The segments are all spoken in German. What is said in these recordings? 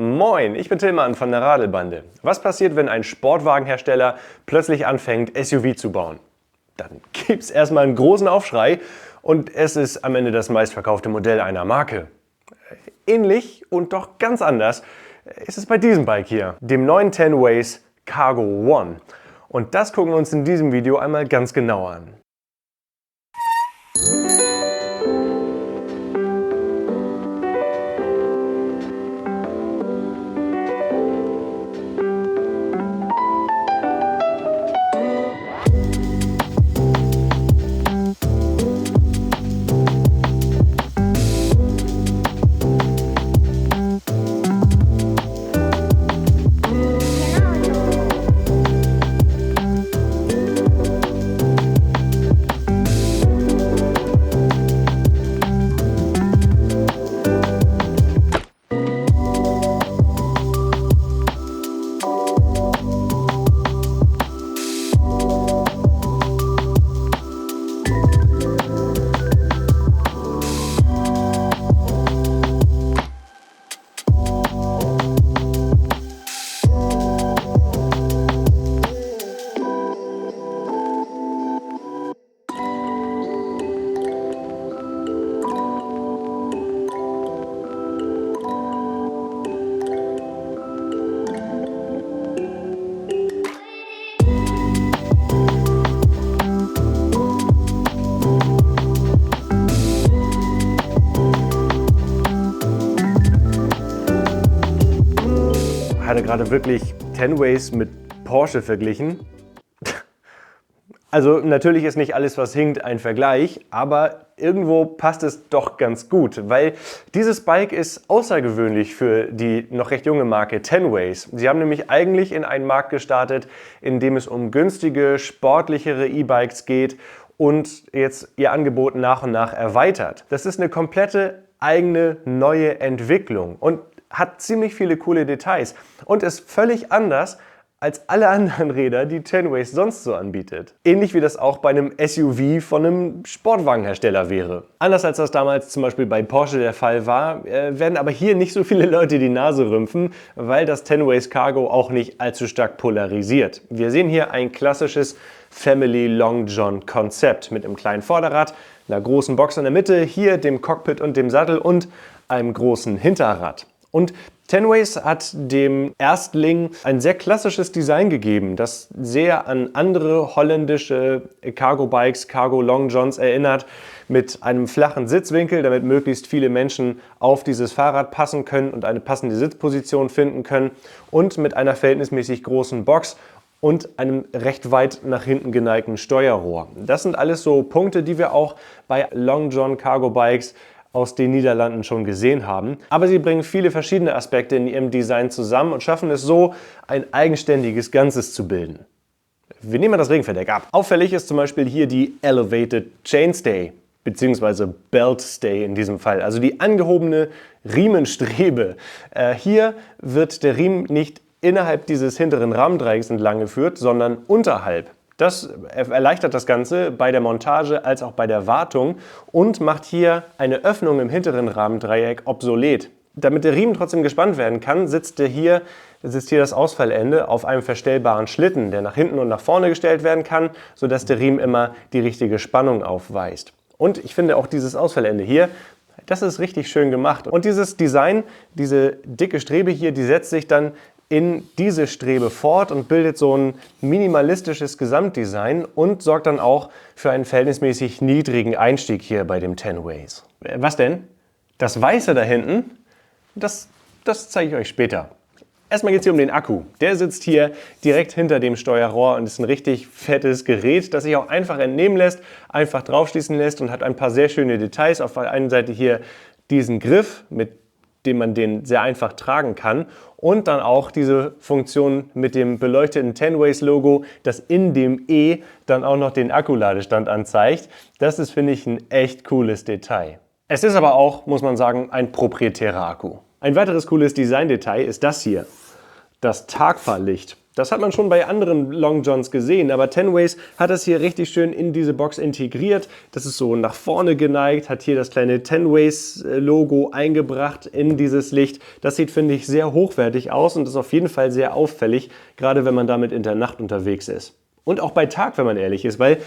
Moin, ich bin Tillmann von der Radelbande. Was passiert, wenn ein Sportwagenhersteller plötzlich anfängt, SUV zu bauen? Dann gibt's erstmal einen großen Aufschrei und es ist am Ende das meistverkaufte Modell einer Marke. Ähnlich und doch ganz anders ist es bei diesem Bike hier, dem neuen Tenways Cargo One. Und das gucken wir uns in diesem Video einmal ganz genau an. Hatte gerade wirklich Tenways mit Porsche verglichen. Also natürlich ist nicht alles, was hinkt, ein Vergleich, aber irgendwo passt es doch ganz gut, weil dieses Bike ist außergewöhnlich für die noch recht junge Marke Tenways. Sie haben nämlich eigentlich in einen Markt gestartet, in dem es um günstige, sportlichere E-Bikes geht und jetzt ihr Angebot nach und nach erweitert. Das ist eine komplette eigene neue Entwicklung und hat ziemlich viele coole Details und ist völlig anders als alle anderen Räder, die Tenways sonst so anbietet. Ähnlich wie das auch bei einem SUV von einem Sportwagenhersteller wäre. Anders als das damals zum Beispiel bei Porsche der Fall war, werden aber hier nicht so viele Leute die Nase rümpfen, weil das Tenways Cargo auch nicht allzu stark polarisiert. Wir sehen hier ein klassisches Family Long John Konzept mit einem kleinen Vorderrad, einer großen Box in der Mitte, hier dem Cockpit und dem Sattel und einem großen Hinterrad. Und Tenways hat dem Erstling ein sehr klassisches Design gegeben, das sehr an andere holländische Cargo-Bikes, Cargo-Long Johns erinnert, mit einem flachen Sitzwinkel, damit möglichst viele Menschen auf dieses Fahrrad passen können und eine passende Sitzposition finden können und mit einer verhältnismäßig großen Box und einem recht weit nach hinten geneigten Steuerrohr. Das sind alles so Punkte, die wir auch bei Long John Cargo Bikes aus den Niederlanden schon gesehen haben. Aber sie bringen viele verschiedene Aspekte in ihrem Design zusammen und schaffen es so, ein eigenständiges Ganzes zu bilden. Wir nehmen mal das Regenverdeck ab. Auffällig ist zum Beispiel hier die Elevated Chainstay, beziehungsweise Belt Stay in diesem Fall, also die angehobene Riemenstrebe. Hier wird der Riemen nicht innerhalb dieses hinteren Rahmendreiecks entlang geführt, sondern unterhalb. Das erleichtert das Ganze bei der Montage als auch bei der Wartung und macht hier eine Öffnung im hinteren Rahmendreieck obsolet. Damit der Riemen trotzdem gespannt werden kann, sitzt hier das Ausfallende auf einem verstellbaren Schlitten, der nach hinten und nach vorne gestellt werden kann, sodass der Riemen immer die richtige Spannung aufweist. Und ich finde auch dieses Ausfallende hier, das ist richtig schön gemacht. Und dieses Design, diese dicke Strebe hier, die setzt sich dann in diese Strebe fort und bildet so ein minimalistisches Gesamtdesign und sorgt dann auch für einen verhältnismäßig niedrigen Einstieg hier bei dem Tenways. Was denn? Das Weiße da hinten? Das zeige ich euch später. Erstmal geht es hier um den Akku. Der sitzt hier direkt hinter dem Steuerrohr und ist ein richtig fettes Gerät, das sich auch einfach entnehmen lässt, einfach draufschließen lässt und hat ein paar sehr schöne Details. Auf der einen Seite hier diesen Griff, mit dem man den sehr einfach tragen kann und dann auch diese Funktion mit dem beleuchteten Tenways Logo, das in dem E dann auch noch den Akkuladestand anzeigt. Das ist, finde ich, ein echt cooles Detail. Es ist aber auch, muss man sagen, ein proprietärer Akku. Ein weiteres cooles Designdetail ist das hier, das Tagfahrlicht. Das hat man schon bei anderen Long Johns gesehen, aber Tenways hat das hier richtig schön in diese Box integriert. Das ist so nach vorne geneigt, hat hier das kleine Tenways Logo eingebracht in dieses Licht. Das sieht, finde ich, sehr hochwertig aus und ist auf jeden Fall sehr auffällig, gerade wenn man damit in der Nacht unterwegs ist. Und auch bei Tag, wenn man ehrlich ist, weil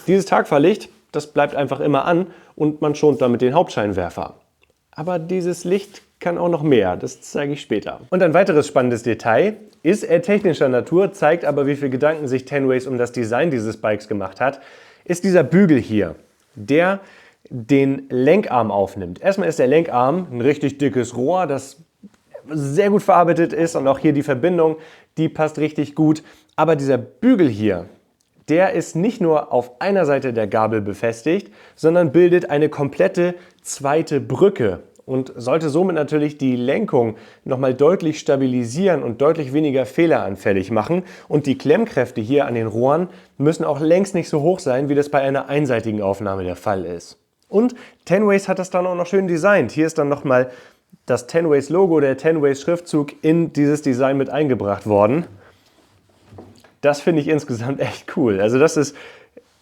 dieses Tagfahrlicht, das bleibt einfach immer an und man schont damit den Hauptscheinwerfer. Aber dieses Licht kann auch noch mehr, das zeige ich später. Und ein weiteres spannendes Detail ist eher technischer Natur, zeigt aber, wie viel Gedanken sich Tenways um das Design dieses Bikes gemacht hat, ist dieser Bügel hier, der den Lenkarm aufnimmt. Erstmal ist der Lenkarm ein richtig dickes Rohr, das sehr gut verarbeitet ist und auch hier die Verbindung, die passt richtig gut. Aber dieser Bügel hier, der ist nicht nur auf einer Seite der Gabel befestigt, sondern bildet eine komplette zweite Brücke und sollte somit natürlich die Lenkung nochmal deutlich stabilisieren und deutlich weniger fehleranfällig machen. Und die Klemmkräfte hier an den Rohren müssen auch längst nicht so hoch sein, wie das bei einer einseitigen Aufnahme der Fall ist. Und Tenways hat das dann auch noch schön designt. Hier ist dann nochmal das Tenways Logo, der Tenways Schriftzug in dieses Design mit eingebracht worden. Das finde ich insgesamt echt cool. Also das ist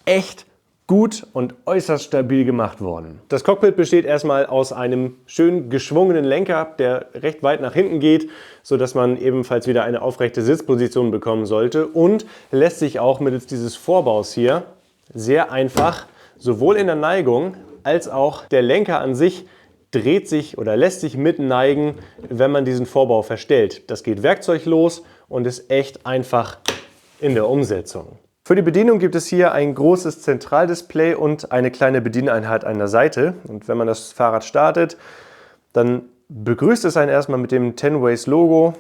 echt gut und äußerst stabil gemacht worden. Das Cockpit besteht erstmal aus einem schön geschwungenen Lenker, der recht weit nach hinten geht, sodass man ebenfalls wieder eine aufrechte Sitzposition bekommen sollte und lässt sich auch mittels dieses Vorbaus hier sehr einfach sowohl in der Neigung als auch der Lenker an sich dreht sich oder lässt sich mitneigen, wenn man diesen Vorbau verstellt. Das geht werkzeuglos und ist echt einfach in der Umsetzung. Für die Bedienung gibt es hier ein großes Zentraldisplay und eine kleine Bedieneinheit an der Seite. Und wenn man das Fahrrad startet, dann begrüßt es einen erstmal mit dem Tenways Logo.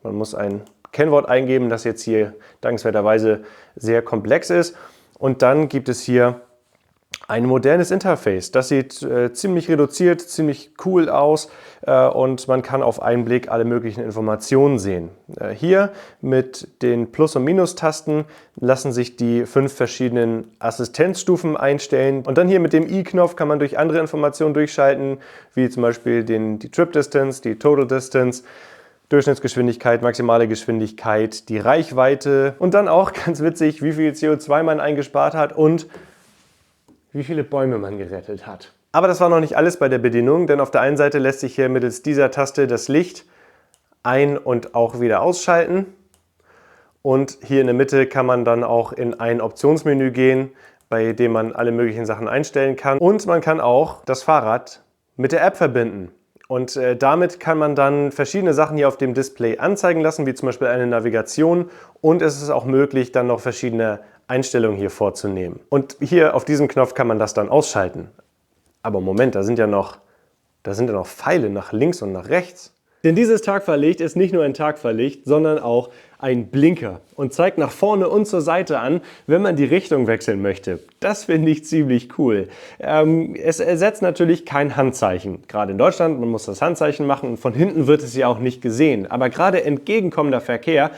Man muss ein Kennwort eingeben, das jetzt hier dankenswerterweise sehr komplex ist. Und dann gibt es hier ein modernes Interface. Das sieht ziemlich reduziert, ziemlich cool aus und man kann auf einen Blick alle möglichen Informationen sehen. Hier mit den Plus- und Minus-Tasten lassen sich die 5 verschiedenen Assistenzstufen einstellen. Und dann hier mit dem i-Knopf kann man durch andere Informationen durchschalten, wie zum Beispiel die Trip Distance, die Total Distance, Durchschnittsgeschwindigkeit, maximale Geschwindigkeit, die Reichweite und dann auch, ganz witzig, wie viel CO2 man eingespart hat und wie viele Bäume man gerettet hat. Aber das war noch nicht alles bei der Bedienung, denn auf der einen Seite lässt sich hier mittels dieser Taste das Licht ein- und auch wieder ausschalten. Und hier in der Mitte kann man dann auch in ein Optionsmenü gehen, bei dem man alle möglichen Sachen einstellen kann. Und man kann auch das Fahrrad mit der App verbinden. Und damit kann man dann verschiedene Sachen hier auf dem Display anzeigen lassen, wie zum Beispiel eine Navigation. Und es ist auch möglich, dann noch verschiedene Einstellungen hier vorzunehmen. Und hier auf diesem Knopf kann man das dann ausschalten. Aber Moment, da sind ja noch Pfeile nach links und nach rechts. Denn dieses Tagfahrlicht ist nicht nur ein Tagfahrlicht, sondern auch ein Blinker und zeigt nach vorne und zur Seite an, wenn man die Richtung wechseln möchte. Das finde ich ziemlich cool. Es ersetzt natürlich kein Handzeichen. Gerade in Deutschland, man muss das Handzeichen machen und von hinten wird es ja auch nicht gesehen. Aber gerade entgegenkommender Verkehr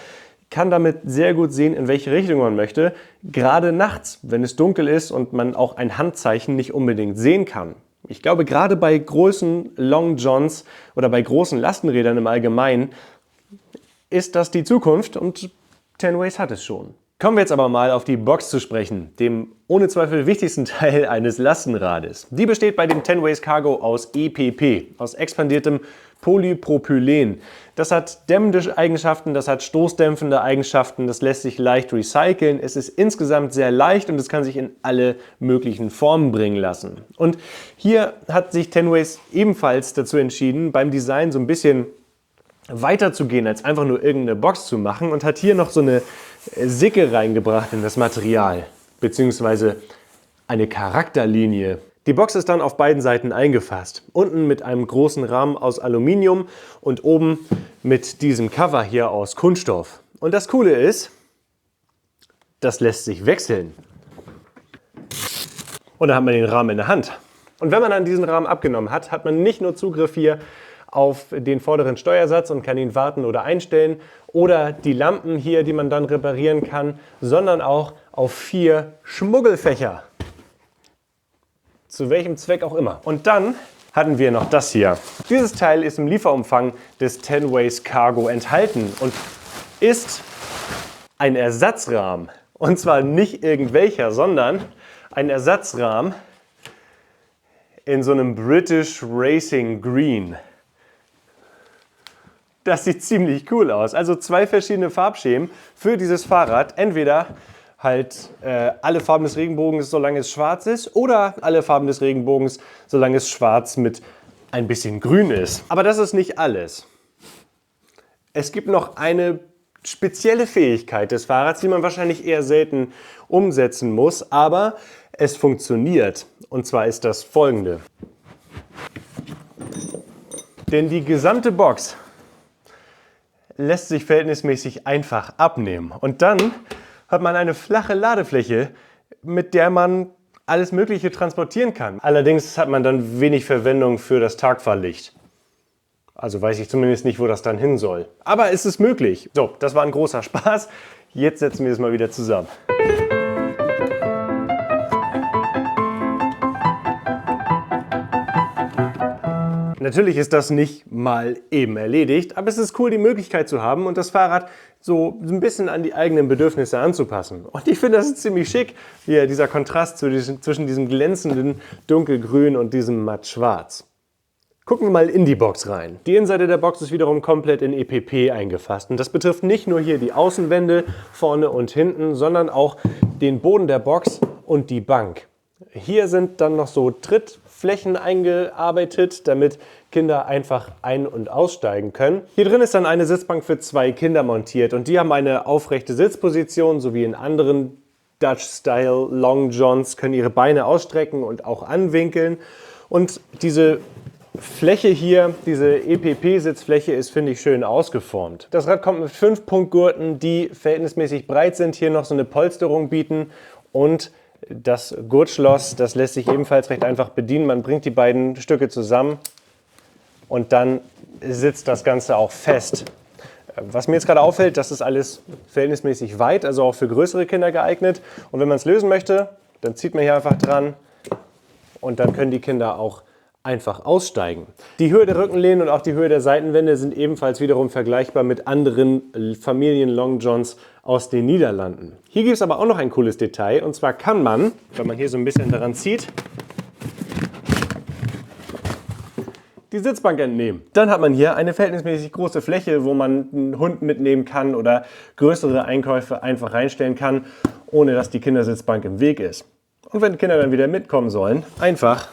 kann damit sehr gut sehen, in welche Richtung man möchte, gerade nachts, wenn es dunkel ist und man auch ein Handzeichen nicht unbedingt sehen kann. Ich glaube, gerade bei großen Long Johns oder bei großen Lastenrädern im Allgemeinen ist das die Zukunft und Tenways hat es schon. Kommen wir jetzt aber mal auf die Box zu sprechen, dem ohne Zweifel wichtigsten Teil eines Lastenrades. Die besteht bei dem Tenways Cargo aus EPP, aus expandiertem Polypropylen. Das hat dämmende Eigenschaften, das hat stoßdämpfende Eigenschaften, das lässt sich leicht recyceln. Es ist insgesamt sehr leicht und es kann sich in alle möglichen Formen bringen lassen. Und hier hat sich Tenways ebenfalls dazu entschieden, beim Design so ein bisschen weiter zu gehen, als einfach nur irgendeine Box zu machen und hat hier noch so eine Sicke reingebracht in das Material, beziehungsweise eine Charakterlinie. Die Box ist dann auf beiden Seiten eingefasst. Unten mit einem großen Rahmen aus Aluminium und oben mit diesem Cover hier aus Kunststoff. Und das Coole ist, das lässt sich wechseln. Und dann hat man den Rahmen in der Hand. Und wenn man dann diesen Rahmen abgenommen hat, hat man nicht nur Zugriff hier auf den vorderen Steuersatz und kann ihn warten oder einstellen oder die Lampen hier, die man dann reparieren kann, sondern auch auf 4 Schmuggelfächer. Zu welchem Zweck auch immer. Und dann hatten wir noch das hier. Dieses Teil ist im Lieferumfang des Tenways Cargo enthalten und ist ein Ersatzrahmen. Und zwar nicht irgendwelcher, sondern ein Ersatzrahmen in so einem British Racing Green. Das sieht ziemlich cool aus. Also 2 verschiedene Farbschemen für dieses Fahrrad. Entweder halt alle Farben des Regenbogens, solange es schwarz ist, oder alle Farben des Regenbogens, solange es schwarz mit ein bisschen grün ist. Aber das ist nicht alles. Es gibt noch eine spezielle Fähigkeit des Fahrrads, die man wahrscheinlich eher selten umsetzen muss, aber es funktioniert. Und zwar ist das folgende. Denn die gesamte Box lässt sich verhältnismäßig einfach abnehmen. Und dann hat man eine flache Ladefläche, mit der man alles Mögliche transportieren kann. Allerdings hat man dann wenig Verwendung für das Tagfahrlicht. Also weiß ich zumindest nicht, wo das dann hin soll. Aber es ist möglich. So, das war ein großer Spaß. Jetzt setzen wir es mal wieder zusammen. Natürlich ist das nicht mal eben erledigt, aber es ist cool, die Möglichkeit zu haben und das Fahrrad so ein bisschen an die eigenen Bedürfnisse anzupassen. Und ich finde, das ist ziemlich schick, hier dieser Kontrast zwischen diesem glänzenden Dunkelgrün und diesem Mattschwarz. Gucken wir mal in die Box rein. Die Innenseite der Box ist wiederum komplett in EPP eingefasst. Und das betrifft nicht nur hier die Außenwände vorne und hinten, sondern auch den Boden der Box und die Bank. Hier sind dann noch so Trittflächen eingearbeitet, damit Kinder einfach ein- und aussteigen können. Hier drin ist dann eine Sitzbank für 2 Kinder montiert und die haben eine aufrechte Sitzposition, sowie in anderen Dutch-Style Long Johns können ihre Beine ausstrecken und auch anwinkeln. Und diese Fläche hier, diese EPP-Sitzfläche ist, finde ich, schön ausgeformt. Das Rad kommt mit 5 Punktgurten, die verhältnismäßig breit sind, hier noch so eine Polsterung bieten und das Gurtschloss, das lässt sich ebenfalls recht einfach bedienen. Man bringt die beiden Stücke zusammen und dann sitzt das Ganze auch fest. Was mir jetzt gerade auffällt, das ist alles verhältnismäßig weit, also auch für größere Kinder geeignet. Und wenn man es lösen möchte, dann zieht man hier einfach dran und dann können die Kinder auch einfach aussteigen. Die Höhe der Rückenlehnen und auch die Höhe der Seitenwände sind ebenfalls wiederum vergleichbar mit anderen Familien-Long Johns aus den Niederlanden. Hier gibt es aber auch noch ein cooles Detail und zwar kann man, wenn man hier so ein bisschen daran zieht, die Sitzbank entnehmen. Dann hat man hier eine verhältnismäßig große Fläche, wo man einen Hund mitnehmen kann oder größere Einkäufe einfach reinstellen kann, ohne dass die Kindersitzbank im Weg ist. Und wenn die Kinder dann wieder mitkommen sollen, einfach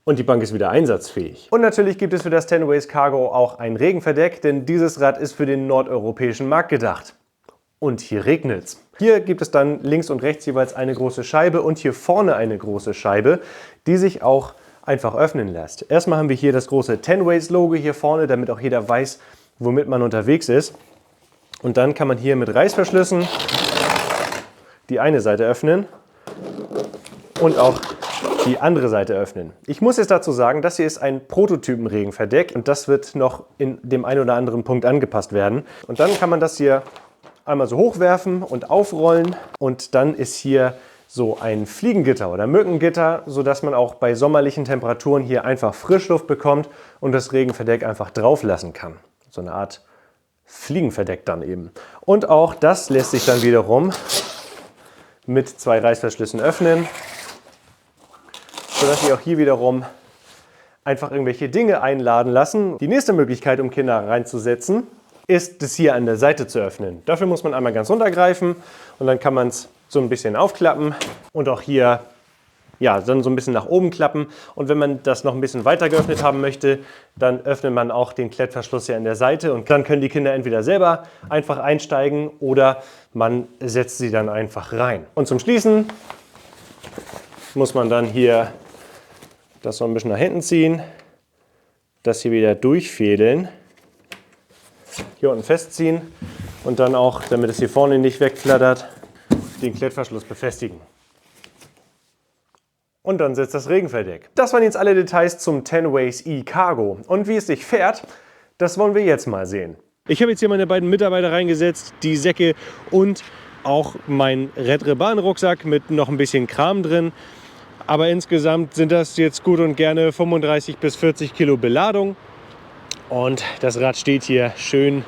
und die Bank ist wieder einsatzfähig. Und natürlich gibt es für das Tenways Cargo auch ein Regenverdeck, denn dieses Rad ist für den nordeuropäischen Markt gedacht. Und hier regnet's. Hier gibt es dann links und rechts jeweils eine große Scheibe und hier vorne eine große Scheibe, die sich auch einfach öffnen lässt. Erstmal haben wir hier das große Tenways Logo hier vorne, damit auch jeder weiß, womit man unterwegs ist. Und dann kann man hier mit Reißverschlüssen die eine Seite öffnen und auch die andere Seite öffnen. Ich muss jetzt dazu sagen, das hier ist ein Prototypen-Regenverdeck und das wird noch in dem einen oder anderen Punkt angepasst werden. Und dann kann man das hier einmal so hochwerfen und aufrollen und dann ist hier so ein Fliegengitter oder Mückengitter, sodass man auch bei sommerlichen Temperaturen hier einfach Frischluft bekommt und das Regenverdeck einfach drauf lassen kann. So eine Art Fliegenverdeck dann eben. Und auch das lässt sich dann wiederum mit 2 Reißverschlüssen öffnen, sodass Sie auch hier wiederum einfach irgendwelche Dinge einladen lassen. Die nächste Möglichkeit, um Kinder reinzusetzen, ist, das hier an der Seite zu öffnen. Dafür muss man einmal ganz runtergreifen und dann kann man es so ein bisschen aufklappen und auch hier ja, dann so ein bisschen nach oben klappen. Und wenn man das noch ein bisschen weiter geöffnet haben möchte, dann öffnet man auch den Klettverschluss hier an der Seite und dann können die Kinder entweder selber einfach einsteigen oder man setzt sie dann einfach rein. Und zum Schließen muss man dann hier das so ein bisschen nach hinten ziehen, das hier wieder durchfädeln, hier unten festziehen und dann auch, damit es hier vorne nicht wegflattert, den Klettverschluss befestigen. Und dann sitzt das Regenverdeck. Das waren jetzt alle Details zum Tenways e-Cargo. Und wie es sich fährt, das wollen wir jetzt mal sehen. Ich habe jetzt hier meine beiden Mitarbeiter reingesetzt, die Säcke und auch mein Red Reban Rucksack mit noch ein bisschen Kram drin. Aber insgesamt sind das jetzt gut und gerne 35 bis 40 Kilo Beladung. Und das Rad steht hier schön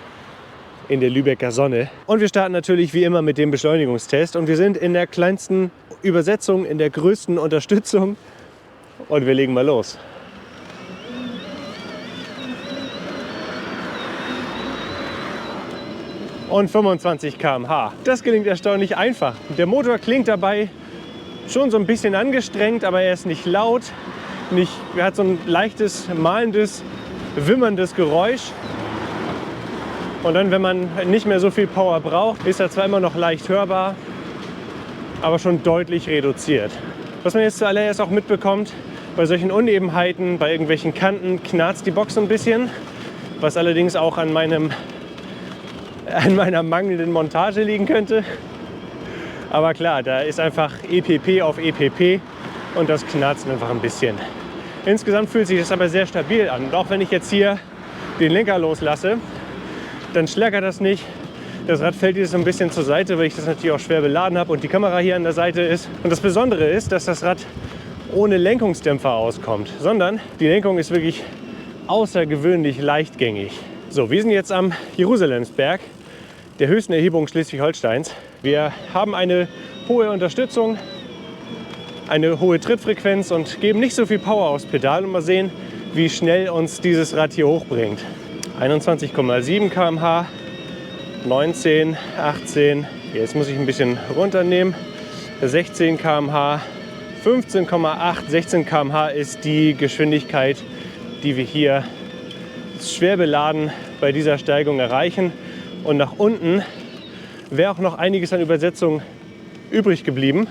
in der Lübecker Sonne. Und wir starten natürlich wie immer mit dem Beschleunigungstest. Und wir sind in der kleinsten Übersetzung, in der größten Unterstützung. Und wir legen mal los. Und 25 km/h. Das gelingt erstaunlich einfach. Der Motor klingt dabei schon so ein bisschen angestrengt, aber er ist nicht laut. Er hat so ein leichtes, malendes, wimmerndes Geräusch. Und dann, wenn man nicht mehr so viel Power braucht, ist er zwar immer noch leicht hörbar, aber schon deutlich reduziert. Was man jetzt zuallererst auch mitbekommt, bei solchen Unebenheiten, bei irgendwelchen Kanten knarzt die Box so ein bisschen, was allerdings auch an meiner mangelnden Montage liegen könnte. Aber klar, da ist einfach EPP auf EPP und das knarzt einfach ein bisschen. Insgesamt fühlt sich das aber sehr stabil an. Und auch wenn ich jetzt hier den Lenker loslasse, dann schlackert das nicht. Das Rad fällt hier so ein bisschen zur Seite, weil ich das natürlich auch schwer beladen habe und die Kamera hier an der Seite ist. Und das Besondere ist, dass das Rad ohne Lenkungsdämpfer auskommt, sondern die Lenkung ist wirklich außergewöhnlich leichtgängig. So, wir sind jetzt am Jerusalemsberg, der höchsten Erhebung Schleswig-Holsteins. Wir haben eine hohe Unterstützung, eine hohe Trittfrequenz und geben nicht so viel Power aufs Pedal. Und mal sehen, wie schnell uns dieses Rad hier hochbringt. 21,7 km/h, 19, 18, jetzt muss ich ein bisschen runternehmen, 16 km/h, 15,8, 16 km/h ist die Geschwindigkeit, die wir hier schwer beladen bei dieser Steigung erreichen. Und nach unten wäre auch noch einiges an Übersetzung übrig geblieben.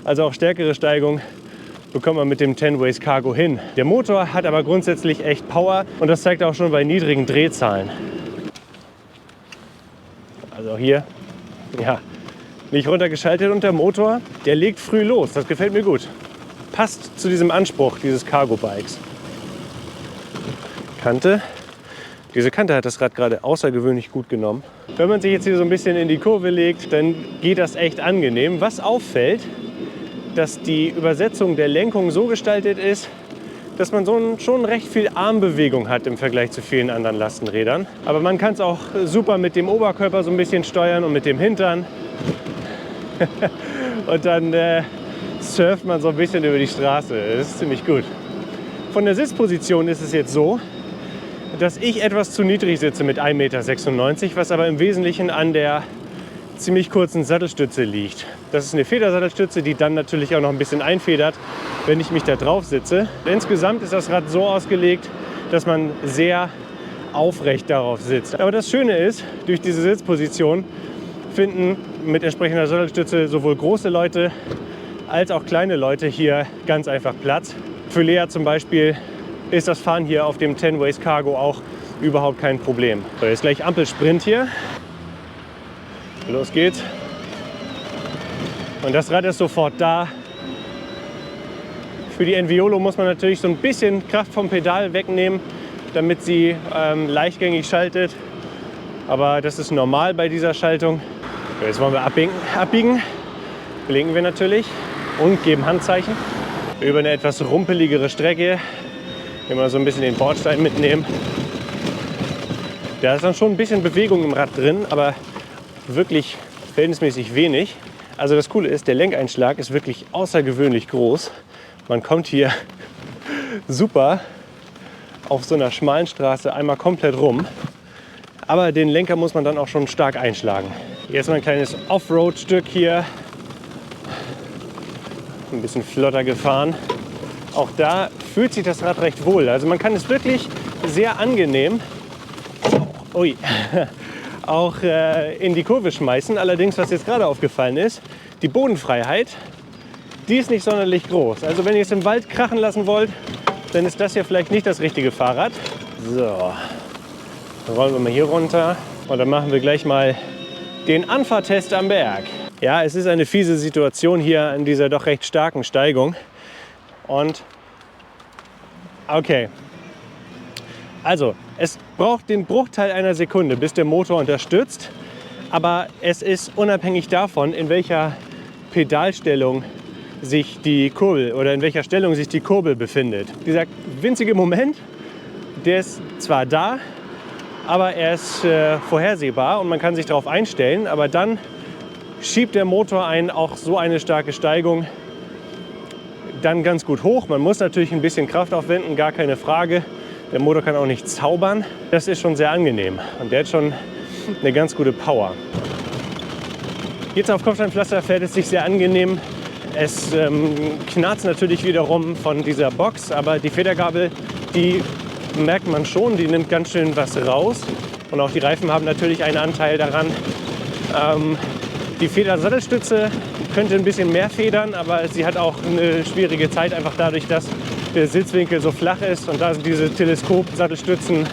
Also auch stärkere Steigung bekommt man mit dem Tenways Cargo hin. Der Motor hat aber grundsätzlich echt Power und das zeigt auch schon bei niedrigen Drehzahlen. Also hier, ja, nicht runtergeschaltet und der Motor, der legt früh los. Das gefällt mir gut. Passt zu diesem Anspruch dieses Cargo-Bikes. Kante. Diese Kante hat das Rad gerade außergewöhnlich gut genommen. Wenn man sich jetzt hier so ein bisschen in die Kurve legt, dann geht das echt angenehm. Was auffällt, dass die Übersetzung der Lenkung so gestaltet ist, dass man schon recht viel Armbewegung hat im Vergleich zu vielen anderen Lastenrädern. Aber man kann es auch super mit dem Oberkörper so ein bisschen steuern und mit dem Hintern. Und dann surft man so ein bisschen über die Straße. Das ist ziemlich gut. Von der Sitzposition ist es jetzt so, dass ich etwas zu niedrig sitze mit 1,96 Meter, was aber im Wesentlichen an der ziemlich kurzen Sattelstütze liegt. Das ist eine Federsattelstütze, die dann natürlich auch noch ein bisschen einfedert, wenn ich mich da drauf sitze. Insgesamt ist das Rad so ausgelegt, dass man sehr aufrecht darauf sitzt. Aber das Schöne ist, durch diese Sitzposition finden mit entsprechender Sattelstütze sowohl große Leute als auch kleine Leute hier ganz einfach Platz. Für Lea zum Beispiel ist das Fahren hier auf dem Tenways Cargo auch überhaupt kein Problem. So, jetzt gleich Ampelsprint hier. Los geht's. Und das Rad ist sofort da. Für die Enviolo muss man natürlich so ein bisschen Kraft vom Pedal wegnehmen, damit sie leichtgängig schaltet. Aber das ist normal bei dieser Schaltung. So, jetzt wollen wir abbiegen. Blinken wir natürlich und geben Handzeichen. Über eine etwas rumpeligere Strecke. Immer so ein bisschen den Bordstein mitnehmen. Da ist dann schon ein bisschen Bewegung im Rad drin, aber wirklich verhältnismäßig wenig. Also das Coole ist, der Lenkeinschlag ist wirklich außergewöhnlich groß. Man kommt hier super auf so einer schmalen Straße einmal komplett rum. Aber den Lenker muss man dann auch schon stark einschlagen. Jetzt mal ein kleines Offroad-Stück hier. Ein bisschen flotter gefahren. Auch da fühlt sich das Rad recht wohl. Also man kann es wirklich sehr angenehm auch in die Kurve schmeißen. Allerdings, was jetzt gerade aufgefallen ist, die Bodenfreiheit, die ist nicht sonderlich groß. Also wenn ihr es im Wald krachen lassen wollt, dann ist das hier vielleicht nicht das richtige Fahrrad. So, dann rollen wir mal hier runter und dann machen wir gleich mal den Anfahrtest am Berg. Ja, es ist eine fiese Situation hier an dieser doch recht starken Steigung. Und okay, also es braucht den Bruchteil einer Sekunde, bis der Motor unterstützt. Aber es ist unabhängig davon, in welcher Pedalstellung sich die Kurbel oder in welcher Stellung sich die Kurbel befindet. Dieser winzige Moment, der ist zwar da, aber er ist vorhersehbar und man kann sich darauf einstellen. Aber dann schiebt der Motor einen auch so eine starke Steigung dann ganz gut hoch. Man muss natürlich ein bisschen Kraft aufwenden, gar keine Frage. Der Motor kann auch nicht zaubern. Das ist schon sehr angenehm und der hat schon eine ganz gute Power. Jetzt auf Kopfsteinpflaster fährt es sich sehr angenehm. Es knarzt natürlich wiederum von dieser Box, aber die Federgabel, die merkt man schon, die nimmt ganz schön was raus. Und auch die Reifen haben natürlich einen Anteil daran. Die Federsattelstütze könnte ein bisschen mehr federn, aber sie hat auch eine schwierige Zeit, einfach dadurch, dass der Sitzwinkel so flach ist und da sind diese Teleskop-Sattelstützen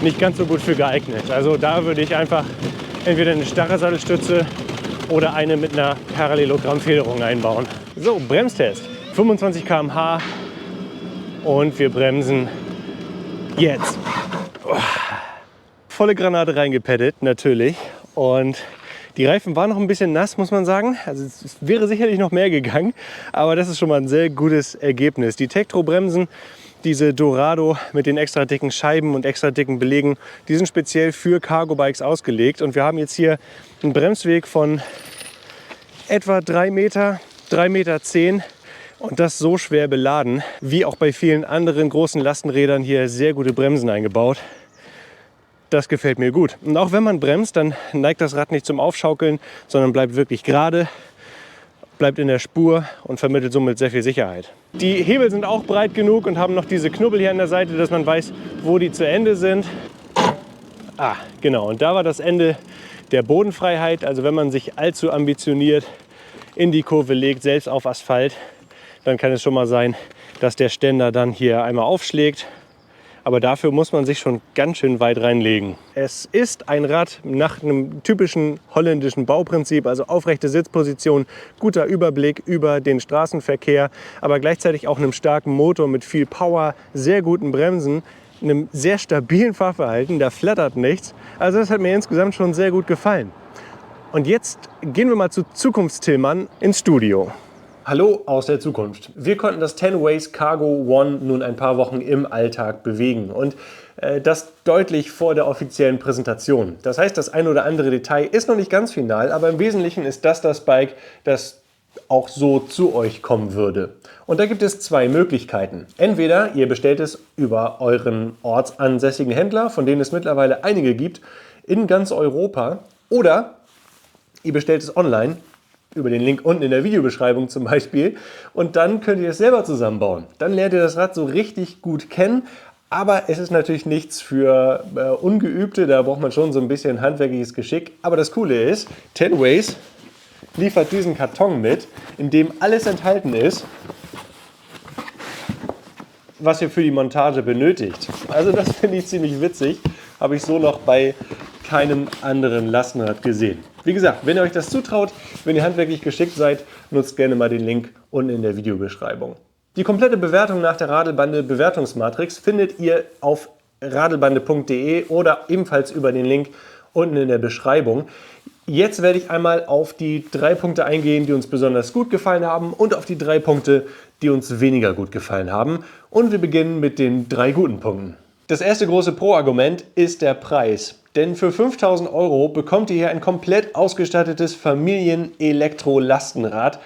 nicht ganz so gut für geeignet. Also da würde ich einfach entweder eine starre Sattelstütze oder eine mit einer Parallelogrammfederung einbauen. So, Bremstest. 25 km/h und wir bremsen jetzt. Volle Granate reingepaddet, natürlich. Und die Reifen waren noch ein bisschen nass, muss man sagen. Also es wäre sicherlich noch mehr gegangen, aber das ist schon mal ein sehr gutes Ergebnis. Die Tektro-Bremsen, diese Dorado mit den extra dicken Scheiben und extra dicken Belegen, die sind speziell für Cargo-Bikes ausgelegt. Und wir haben jetzt hier einen Bremsweg von etwa 3 Meter, 3,10 Meter und das so schwer beladen, wie auch bei vielen anderen großen Lastenrädern hier sehr gute Bremsen eingebaut. Das gefällt mir gut. Und auch wenn man bremst, dann neigt das Rad nicht zum Aufschaukeln, sondern bleibt wirklich gerade, bleibt in der Spur und vermittelt somit sehr viel Sicherheit. Die Hebel sind auch breit genug und haben noch diese Knubbel hier an der Seite, dass man weiß, wo die zu Ende sind. Ah, genau. Und da war das Ende der Bodenfreiheit. Also wenn man sich allzu ambitioniert in die Kurve legt, selbst auf Asphalt, dann kann es schon mal sein, dass der Ständer dann hier einmal aufschlägt. Aber dafür muss man sich schon ganz schön weit reinlegen. Es ist ein Rad nach einem typischen holländischen Bauprinzip, also aufrechte Sitzposition, guter Überblick über den Straßenverkehr, aber gleichzeitig auch einem starken Motor mit viel Power, sehr guten Bremsen, einem sehr stabilen Fahrverhalten, da flattert nichts. Also das hat mir insgesamt schon sehr gut gefallen. Und jetzt gehen wir mal zu Zukunftstillmann ins Studio. Hallo aus der Zukunft. Wir konnten das Tenways Cargo One nun ein paar Wochen im Alltag bewegen und das deutlich vor der offiziellen Präsentation. Das heißt, das ein oder andere Detail ist noch nicht ganz final, aber im Wesentlichen ist das Bike, das auch so zu euch kommen würde. Und da gibt es zwei Möglichkeiten. Entweder ihr bestellt es über euren ortsansässigen Händler, von denen es mittlerweile einige gibt, in ganz Europa, oder ihr bestellt es online, über den Link unten in der Videobeschreibung zum Beispiel. Und dann könnt ihr es selber zusammenbauen. Dann lernt ihr das Rad so richtig gut kennen. Aber es ist natürlich nichts für Ungeübte. Da braucht man schon so ein bisschen handwerkliches Geschick. Aber das Coole ist, Tenways liefert diesen Karton mit, in dem alles enthalten ist, was ihr für die Montage benötigt. Also das finde ich ziemlich witzig. Habe ich so noch bei keinem anderen Lastenrad gesehen. Wie gesagt, wenn ihr euch das zutraut, wenn ihr handwerklich geschickt seid, nutzt gerne mal den Link unten in der Videobeschreibung. Die komplette Bewertung nach der Radelbande Bewertungsmatrix findet ihr auf radelbande.de oder ebenfalls über den Link unten in der Beschreibung. Jetzt werde ich einmal auf die 3 Punkte eingehen, die uns besonders gut gefallen haben und auf die 3 Punkte, die uns weniger gut gefallen haben. Und wir beginnen mit den 3 guten Punkten. Das erste große Pro-Argument ist der Preis. Denn für 5.000 € bekommt ihr hier ein komplett ausgestattetes Familien-Elektro-Lastenrad.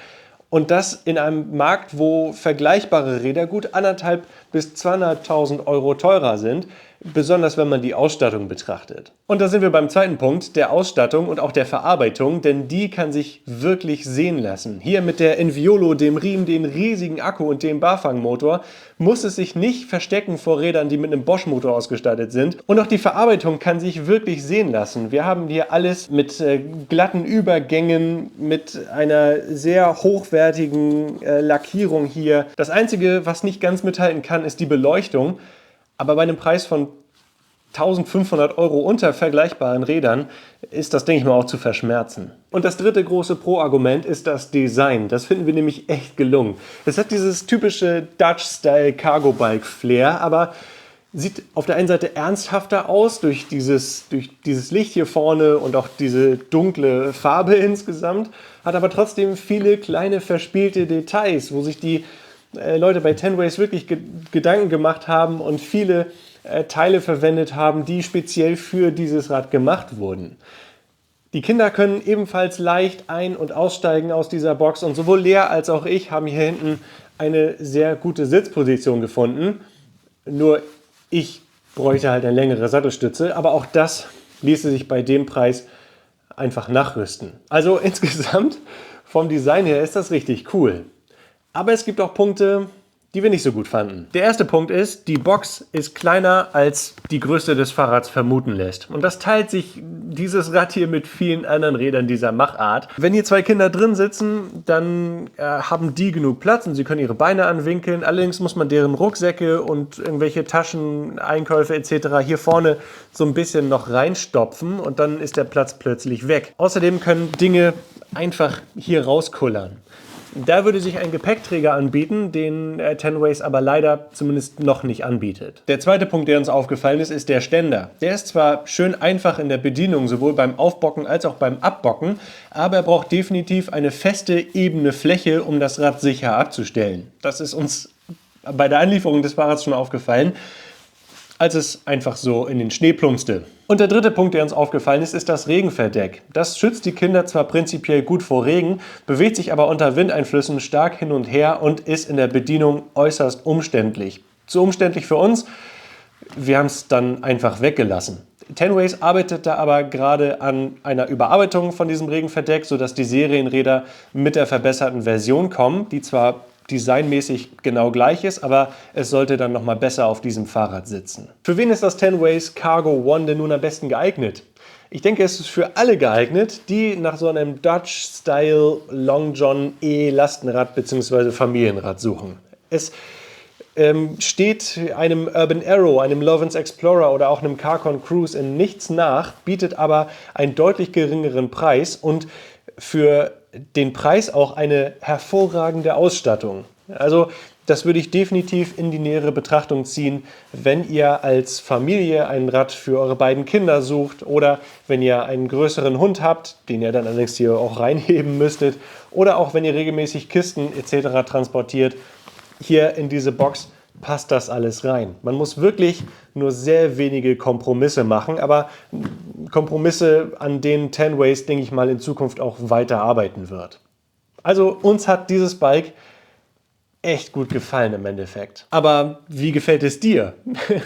Und das in einem Markt, wo vergleichbare Räder gut 1.500 bis 200.000 € teurer sind. Besonders wenn man die Ausstattung betrachtet. Und da sind wir beim zweiten Punkt, der Ausstattung und auch der Verarbeitung, denn die kann sich wirklich sehen lassen. Hier mit der Enviolo, dem Riemen, den riesigen Akku und dem Bafang-Motor muss es sich nicht verstecken vor Rädern, die mit einem Bosch-Motor ausgestattet sind. Und auch die Verarbeitung kann sich wirklich sehen lassen. Wir haben hier alles mit glatten Übergängen, mit einer sehr hochwertigen Lackierung hier. Das Einzige, was nicht ganz mithalten kann, ist die Beleuchtung. Aber bei einem Preis von 1.500 € unter vergleichbaren Rädern ist das, denke ich mal, auch zu verschmerzen. Und das dritte große Pro-Argument ist das Design. Das finden wir nämlich echt gelungen. Es hat dieses typische Dutch-Style-Cargo-Bike-Flair, aber sieht auf der einen Seite ernsthafter aus durch dieses Licht hier vorne und auch diese dunkle Farbe insgesamt, hat aber trotzdem viele kleine verspielte Details, wo sich die Leute bei Tenways wirklich Gedanken gemacht haben und viele Teile verwendet haben, die speziell für dieses Rad gemacht wurden. Die Kinder können ebenfalls leicht ein- und aussteigen aus dieser Box und sowohl Lea als auch ich haben hier hinten eine sehr gute Sitzposition gefunden. Nur ich bräuchte halt eine längere Sattelstütze, aber auch das ließe sich bei dem Preis einfach nachrüsten. Also insgesamt vom Design her ist das richtig cool. Aber es gibt auch Punkte, die wir nicht so gut fanden. Der erste Punkt ist, die Box ist kleiner, als die Größe des Fahrrads vermuten lässt. Und das teilt sich dieses Rad hier mit vielen anderen Rädern dieser Machart. Wenn hier zwei Kinder drin sitzen, dann haben die genug Platz und sie können ihre Beine anwinkeln. Allerdings muss man deren Rucksäcke und irgendwelche Taschen, Einkäufe etc. hier vorne so ein bisschen noch reinstopfen und dann ist der Platz plötzlich weg. Außerdem können Dinge einfach hier rauskullern. Da würde sich ein Gepäckträger anbieten, den Tenways aber leider zumindest noch nicht anbietet. Der zweite Punkt, der uns aufgefallen ist, ist der Ständer. Der ist zwar schön einfach in der Bedienung, sowohl beim Aufbocken als auch beim Abbocken, aber er braucht definitiv eine feste, ebene Fläche, um das Rad sicher abzustellen. Das ist uns bei der Anlieferung des Fahrrads schon aufgefallen, als es einfach so in den Schnee plumpste. Und der dritte Punkt, der uns aufgefallen ist, ist das Regenverdeck. Das schützt die Kinder zwar prinzipiell gut vor Regen, bewegt sich aber unter Windeinflüssen stark hin und her und ist in der Bedienung äußerst umständlich. Zu umständlich für uns, wir haben es dann einfach weggelassen. Tenways arbeitet da aber gerade an einer Überarbeitung von diesem Regenverdeck, sodass die Serienräder mit der verbesserten Version kommen, die zwar designmäßig genau gleich ist, aber es sollte dann nochmal besser auf diesem Fahrrad sitzen. Für wen ist das Tenways Cargo One denn nun am besten geeignet? Ich denke, es ist für alle geeignet, die nach so einem Dutch-Style Long John E-Lastenrad bzw. Familienrad suchen. Es steht einem Urban Arrow, einem Lovens Explorer oder auch einem Carcon Cruise in nichts nach, bietet aber einen deutlich geringeren Preis und für den Preis auch eine hervorragende Ausstattung. Also das würde ich definitiv in die nähere Betrachtung ziehen, wenn ihr als Familie ein Rad für eure beiden Kinder sucht oder wenn ihr einen größeren Hund habt, den ihr dann allerdings hier auch reinheben müsstet, oder auch wenn ihr regelmäßig Kisten etc. transportiert. Hier in diese Box passt das alles rein. Man muss wirklich nur sehr wenige Kompromisse machen, aber Kompromisse, an denen Tenways, denke ich mal, in Zukunft auch weiter arbeiten wird. Also uns hat dieses Bike echt gut gefallen im Endeffekt. Aber wie gefällt es dir?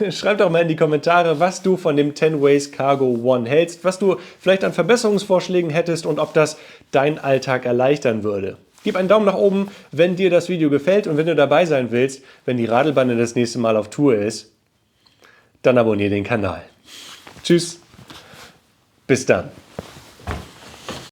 Schreib doch mal in die Kommentare, was du von dem Tenways Cargo One hältst, was du vielleicht an Verbesserungsvorschlägen hättest und ob das deinen Alltag erleichtern würde. Gib einen Daumen nach oben, wenn dir das Video gefällt und wenn du dabei sein willst, wenn die Radelbande das nächste Mal auf Tour ist, dann abonniere den Kanal. Tschüss, bis dann.